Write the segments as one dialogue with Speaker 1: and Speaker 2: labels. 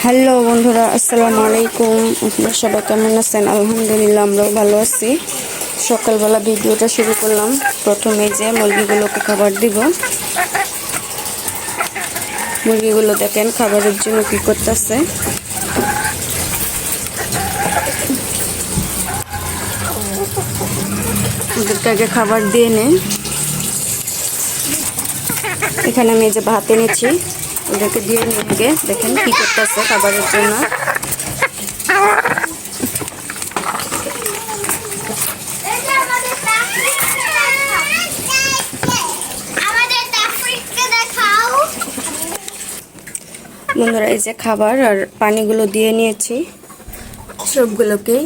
Speaker 1: Hello বন্ধুরা, আসসালামু আলাইকুম। আপনারা সবাই কেমন আছেন? আলহামদুলিল্লাহ, আমরাও ভালো আছি। সকালবেলা ভিডিওটা শুরু করলাম। প্রথমে যে মুরগিগুলোকে খাবার দিব। মুরগিগুলো দেখেন খাবারের জন্য কি করতেছে। ওদেরকে আগে খাবার দিয়ে নেন। এখানে আমি যে ভাত এনেছি, ওদেরকে দিয়ে নিয়ে আগে দেখেন কি করতেছে খাবারের জন্য। বন্ধুরা, এই যে খাবার আর পানিগুলো দিয়ে নিয়েছি সবগুলোকেই।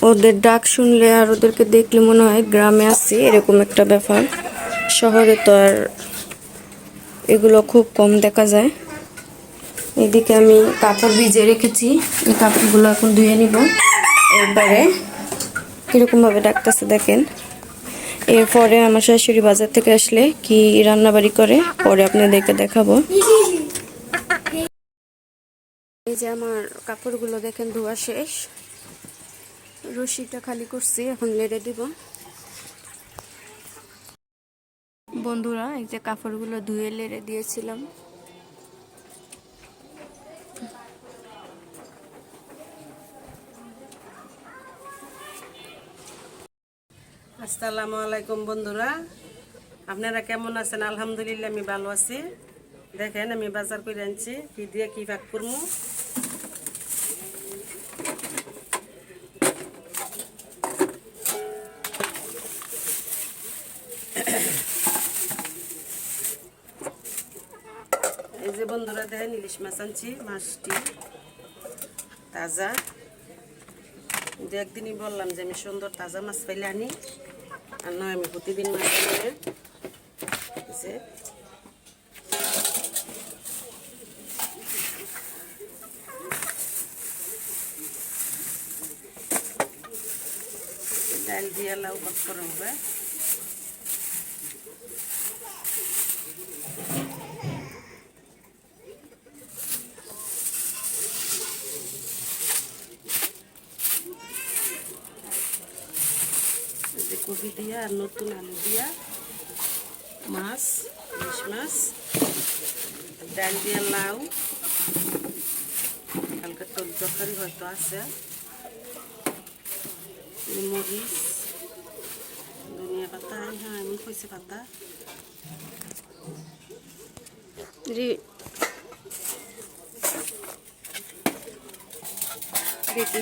Speaker 1: ওদের ডাক শুনলে আর ওদেরকে দেখলে মনে হয় গ্রামে আছি, এরকম একটা ব্যাপার। শহরে তো আর এগুলো খুব কম দেখা যায়। এদিকে আমি কাপড় ভিজিয়ে রেখেছি, এই কাপড়গুলো এখন ধুয়ে নিব। এরপরে কীরকমভাবে ডাকতেছে দেখেন। এরপরে আমার শাশুড়ি বাজার থেকে আসলে কি রান্নাবাড়ি করে পরে আপনাদেরকে দেখাবো। এই যে আমার কাপড়গুলো দেখেন ধোয়া শেষ, রশিটা খালি করছি, এখন লেড়ে দিব। বন্ধুরা, এই যে কাপড়গুলো ধুয়ে লেড়ে দিয়েছিলাম।
Speaker 2: আসসালামু আলাইকুম বন্ধুরা, আপনারা কেমন আছেন? আলহামদুলিল্লাহ, আমি ভালো আছি। দেখেন আমি বাজার করে আনছি, কি দিয়ে কি ভাগ করবো। এই যে বন্ধুরা দেখেন, ইলিশ মাছ আনছি। মাছটি তাজা। যে একদিনই বললাম যে আমি সুন্দর তাজা মাছ পাইলে আনি, আর নয় আমি প্রতিদিন মাছ আনি। ডাল দিয়ে লাউ ভাগ করা হবে। কপি দিয়া আর নতুন আলু দিয়া মাছ, ইলিশ মাছ, ডাল দিয়া লাউ, হালকা টক তরকারি হয়তো আছে, মরিচ, ধনিয়া পাতা, হ্যাঁ এমন কইছে পাতা।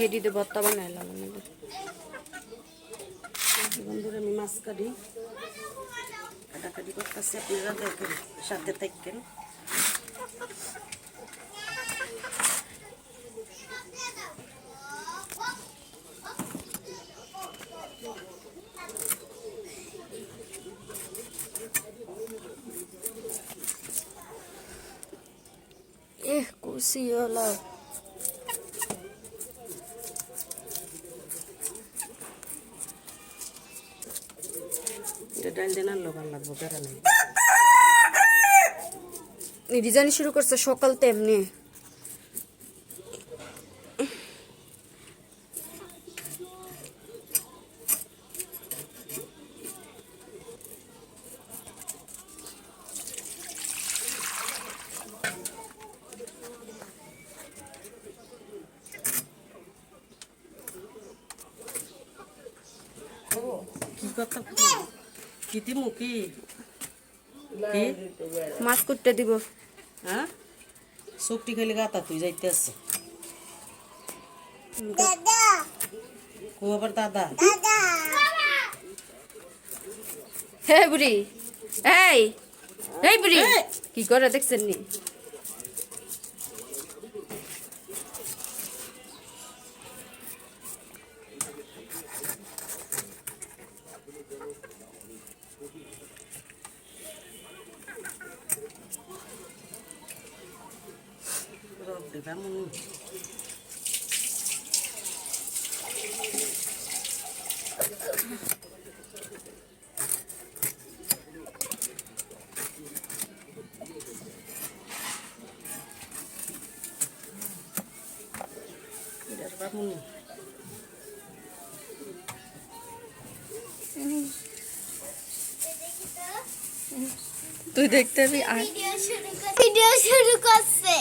Speaker 1: হেডিতে ভর্তা বানাইলাম।
Speaker 2: বন্ধুরা আমি মাছ কাটাকাটি করতেছি, আপনারা দেখেন, সাথে থাকেন।
Speaker 1: কুসিওলা
Speaker 2: ডাল দেন আর লবণ লাগবো, বেড়া নেই।
Speaker 1: ডিজাইন শুরু করছে সকাল তেমনি।
Speaker 2: কি কথা কি দিমু কি
Speaker 1: মাছ কুটতে দিব।
Speaker 2: হ্যাঁ, শুকটি খেলে গাতা তুই যাইতে আছে। আবার দাদা
Speaker 1: হে বুড়ি, এই এই বুড়ি কি করে দেখছেন নি? তুই দেখতে পাবি আর
Speaker 3: ভিডিও শুরু করছে।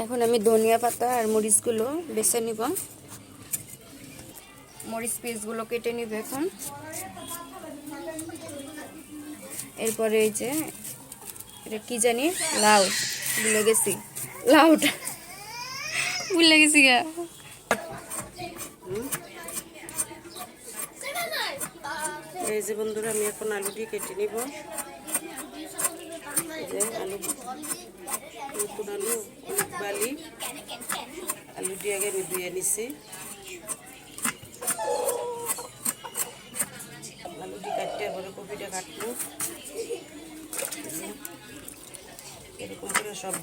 Speaker 1: এখন আমি ধনিয়া পাতা আর মরিচগুলো বেছে নিব। মরিচ পিসগুলো কেটে নিব এখন। এরপরে এই যে এটা কি জানি, লাউ, ভুলে গেছি লাউটা, ভুলে গেছি গা।
Speaker 2: এই যে বন্ধুরা আমি এখন আলুটি কেটে নিব। এই যে আলু, নতুন আলু, অনেক বালি, আলুটি আগে আমি ধুয়ে নিছি। আলুটি কাটতে পরে কপিটা কাটবো এরকম করে সব।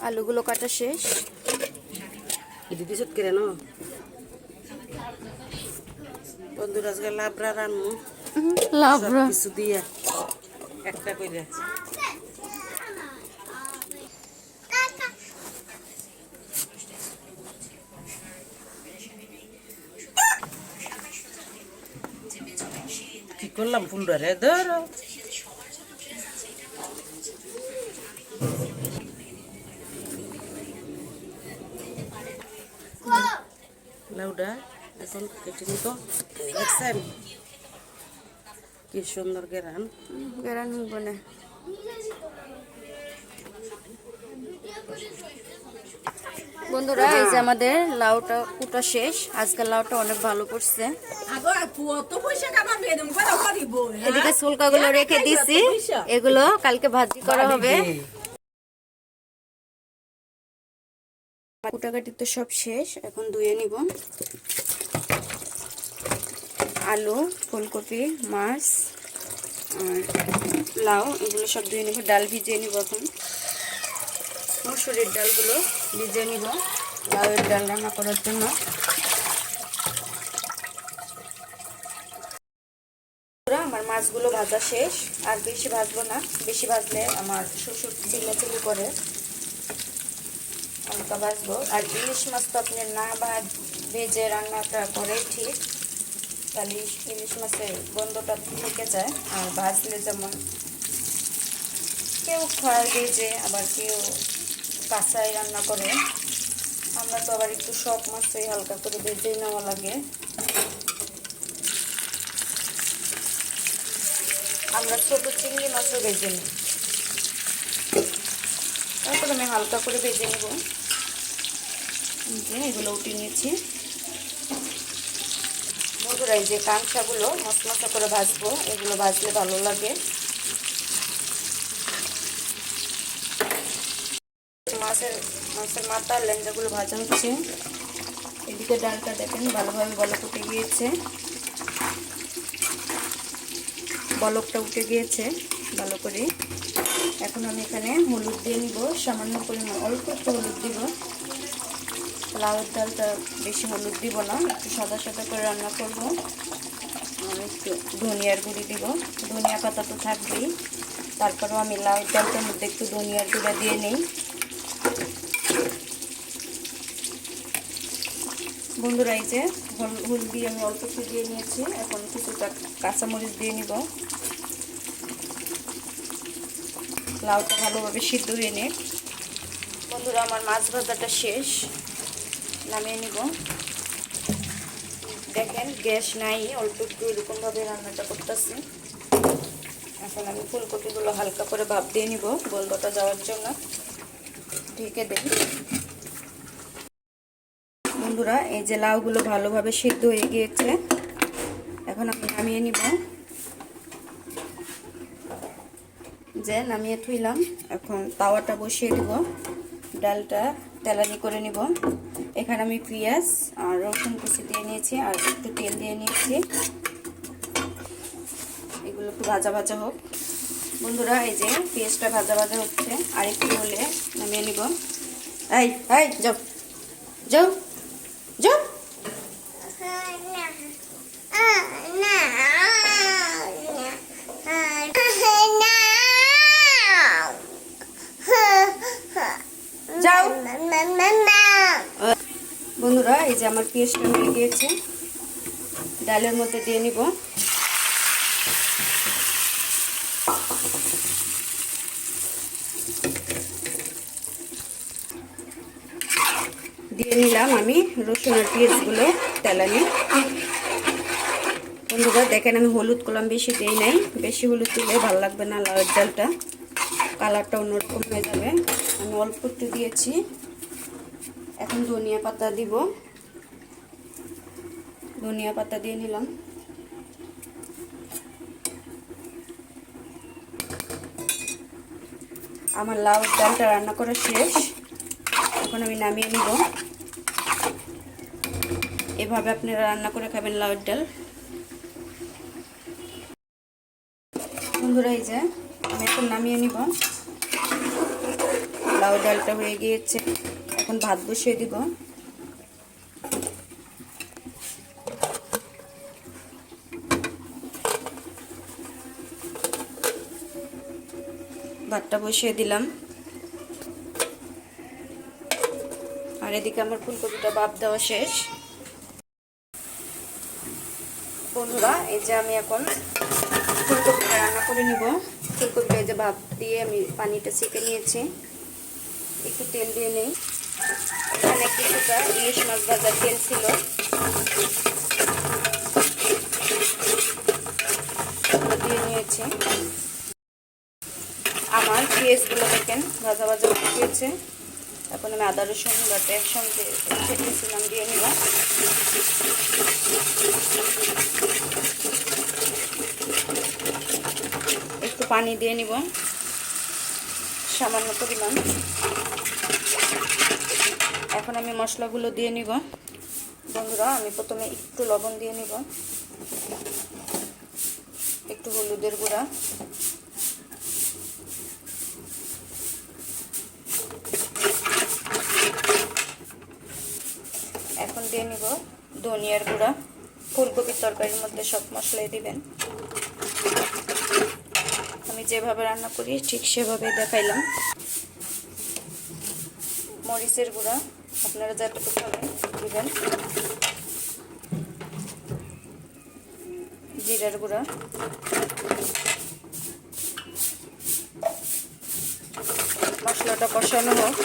Speaker 1: আলুগুলো কাটা শেষ।
Speaker 2: দিদি সত করে না বন্ধুরা, আজকে লাবড়া রান্নু
Speaker 1: লাবড়া
Speaker 2: কিছু দিয়া একটা করে। কি করলাম ফুলটা রে, ধরো লাউডা এখন কেটে নিত। দেখছেন কি সুন্দর গেরান।
Speaker 1: গেরান বনে। বন্ধুরা এই যে আমাদের লাউটা কুটা শেষ। আজকাল লাউটা অনেক ভালো পড়ছে। এদিকে সুলকাগুলো রেখে দিছি, এগুলো কালকে ভাজি করা হবে। কুটাকাটি তো সব শেষ, এখন ধুয়ে নিব। আলু, ফুলকপি, মাছ আর লাউ এগুলো সব ধুয়ে নিব। ডাল ভিজিয়ে নিব এখন। মসুরির ডালগুলো ভিজিয়ে নিব লাউয়ের ডাল রান্না করার জন্য। আমার মাছগুলো ভাজা শেষ, আর বেশি ভাজবো না, বেশি ভাজলে আমার শ্বশুর চিল্লাচিল্লি করে। হালকা ভাজবো। আর ইলিশ মাছ তো আপনি না ভেজে রান্নাটা করে ঠিক, তাহলে ইলিশ মাছের গন্ধটা থেকে যায়। আর ভাজলে যেমন কেউ খায় ভেজে, আবার কেউ কাঁচাই রান্না করে। আমরা তো আবার একটু সব মাছই হালকা করে ভেজে নেওয়া লাগে। আমরা ছোট চিংড়ি মাছও ভেজে নিই, তারপর আমি হালকা করে ভেজে নেব। এগুলো উঠিয়ে নিয়েছি। বন্ধুরা এই যে কাঁকড়াগুলো মশলা করে ভাজবো, এগুলো ভাজলে ভালো লাগে। মাছের মাথা লেঞ্জাগুলো ভাজা হচ্ছে। এদিকে ডালটা দেখেন ভালোভাবে বলক উঠে গিয়েছে, বলকটা উঠে গিয়েছে ভালো করে। এখন আমি এখানে হলুদ দিয়ে নিব, সামান্য পরিমাণ, অল্প একটু হলুদ দিব। লাউয়ের ডালটা বেশি হলুদ দিব না, একটু সাদা সাদা করে রান্না করব। আর একটু ধনিয়ার গুঁড়ি দিব, ধনিয়া পাতা তো থাকবেই। তারপরেও আমি লাউয়ের ডালটার মধ্যে একটু ধনিয়ার গুঁড়া দিয়ে নিই। বন্ধুরা এই যে হলদি আমি অল্প একটু দিয়ে নিয়েছি। এখন কিছুটা কাঁচামরিচ দিয়ে নিব। লাউটা ভালোভাবে সিদ্ধ হয়ে নিই। বন্ধুরা আমার মাছ ভাজাটা শেষ, নামিয়ে নিব। দেখেন গ্যাস নাই, অল্প একটু এরকমভাবে রান্নাটা করতেছি। এখন আমি ফুলকপিগুলো হালকা করে ভাপ দিয়ে নিব গন্ধটা যাওয়ার জন্য, ঢেকে দেব। বন্ধুরা এই যে লাউগুলো ভালোভাবে সিদ্ধ হয়ে গিয়েছে, এখন আমি নামিয়ে নিব। যে নামিয়ে থুইলাম, এখন তাওয়াটা বসিয়ে দিব, ডালটা তেলানি করে নিব। এখানে আমি পেঁয়াজ আর রসুন কুচি দিয়ে নিয়েছি, আর একটু তেল দিয়ে নিয়েছি। এগুলো একটু ভাজা ভাজা হোক। বন্ধুরা এই যে পেঁয়াজটা ভাজা ভাজা হচ্ছে, আর একটু হলে নামিয়ে নিব। এই এই যাও যাও যাও।
Speaker 2: যাও
Speaker 3: না
Speaker 1: বন্ধুরা এই যে আমার পেস্টটা হয়ে গিয়েছে, ডালের মধ্যে দিয়ে নিব। দিয়ে নিলাম আমি রসুন আর পেঁয়াজগুলো তেলানি। বন্ধুরা দেখেন আমি হলুদ কলম বেশি দিই নাই, বেশি হলুদ দিলে ভালো লাগবে না, লাউয়ের ডালটা কালারটা অন্যরকম হয়ে যাবে। আমি অল্প একটু দিয়েছি। এখন ধনিয়া পাতা দিব, ধনিয়া পাতা দিয়ে নিলাম। আমার লাউয়ের ডালটা রান্না করা শেষ, এখন আমি নামিয়ে নিব। এভাবে আপনারা রান্না করে খাবেন লাউয়ের ডাল। বন্ধুরা এই যে আমি এখন নামিয়ে নিব, লাউ ডালটা হয়ে গিয়েছে। এখন ভাত বসিয়ে দিব। ভাতটা বসিয়ে দিলাম, আর এদিকে আমার ফুলকপিটা ভাপ দেওয়া শেষ। বন্ধুরা এই যে আমি এখন ফুলকপিটা রান্না করে নিব। ফুলকপিটা এই যে ভাপ দিয়ে আমি পানিটা ছেঁকে নিয়েছি, একটু তেল দিয়ে নেই। এখানে কিছুটা ইলিশ মাছ ভাজার তেল ছিল, দিয়ে নিয়েছি। আমার পেঁয়াজগুলো দেখেন ভাজা ভাজা উঠিয়েছে। এখন আমি আদা রসুন বাটা একসঙ্গে ছেড়েছিলাম, দিয়ে নিলাম। একটু পানি দিয়ে নিব সামান্য পরিমাণ। এখন আমি মশলাগুলো দিয়ে নিব। বন্ধুরা আমি প্রথমে একটু লবণ দিয়ে নিব, একটু হলুদের গুঁড়া, এখন দিয়ে নিব ধনিয়ার গুঁড়া। ফুলকপির তরকারির মধ্যে সব মশলাই দিবেন, আমি যেভাবে রান্না করি ঠিক সেভাবে দেখাইলাম। মরিচের গুঁড়া আপনারা যতটুকু খাবেন দিবেন, জিরার গুঁড়া, মশলাটা কষানো হোক।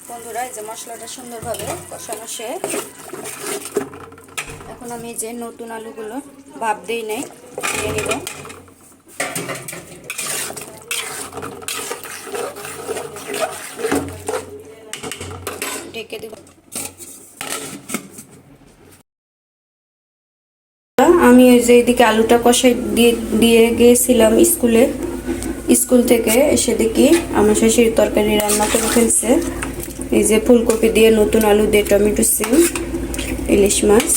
Speaker 1: বন্ধুরা এই যে মশলাটা সুন্দরভাবে কষানো শেষ। এখন আমি যে নতুন আলুগুলো ভাপ দিই নাই দিয়ে নিব। ঢেকে দেব। আমি ওই যে এদিকে আলুটা কষাই দিয়ে গিয়েছিলাম স্কুল থেকে এসে দেখি আমার শাশুড়ি তরকারি রান্না করে ফেলছে। এই যে ফুলকপি দিয়ে, নতুন আলু দিয়ে, টমেটো সিম, ইলিশ মাছ।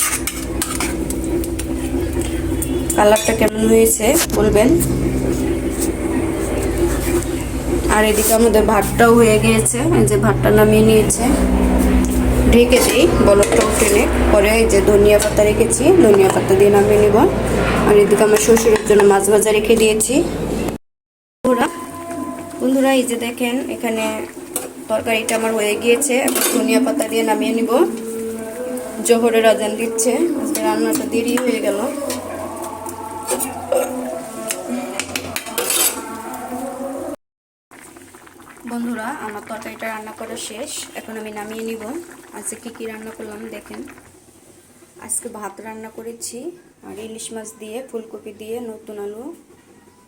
Speaker 1: কালারটা কেমন হয়েছে বলবেন। আর এদিকে আমাদের ভাতটাও হয়ে গিয়েছে, এই যে ভাতটা নামিয়ে নিয়েছে। ঢেকে দিই বলকটাও টেনে। পরে এই যে ধনিয়া পাতা রেখেছি, ধনিয়া পাতা দিয়ে নামিয়ে নিব। আর এদিকে আমার শ্বশুরের জন্য মাছ ভাজা রেখে দিয়েছি। বন্ধুরা এই যে দেখেন এখানে তরকারিটা আমার হয়ে গিয়েছে। ধনিয়া পাতা দিয়ে নামিয়ে নিব। জোহরের আজান দিচ্ছে, আজকে রান্নাটা দেরি হয়ে গেল। বন্ধুরা আমার তরকারিটা রান্না করা শেষ, এখন আমি নামিয়ে নিব। আজকে কি রান্না করলাম দেখেন। আজকে ভাত রান্না করেছি, আর ইলিশ মাছ দিয়ে, ফুলকপি দিয়ে, নতুন আলু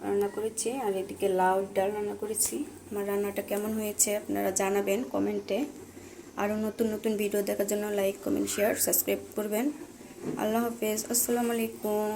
Speaker 1: রান্না করেছি, আর এদিকে লাউ ডাল রান্না করেছি। আমার রান্নাটা কেমন হয়েছে আপনারা জানাবেন কমেন্টে। আরও নতুন নতুন ভিডিও দেখার জন্য লাইক, কমেন্ট, শেয়ার, সাবস্ক্রাইব করবেন। আল্লাহ হাফেজ, আসসালামু আলাইকুম।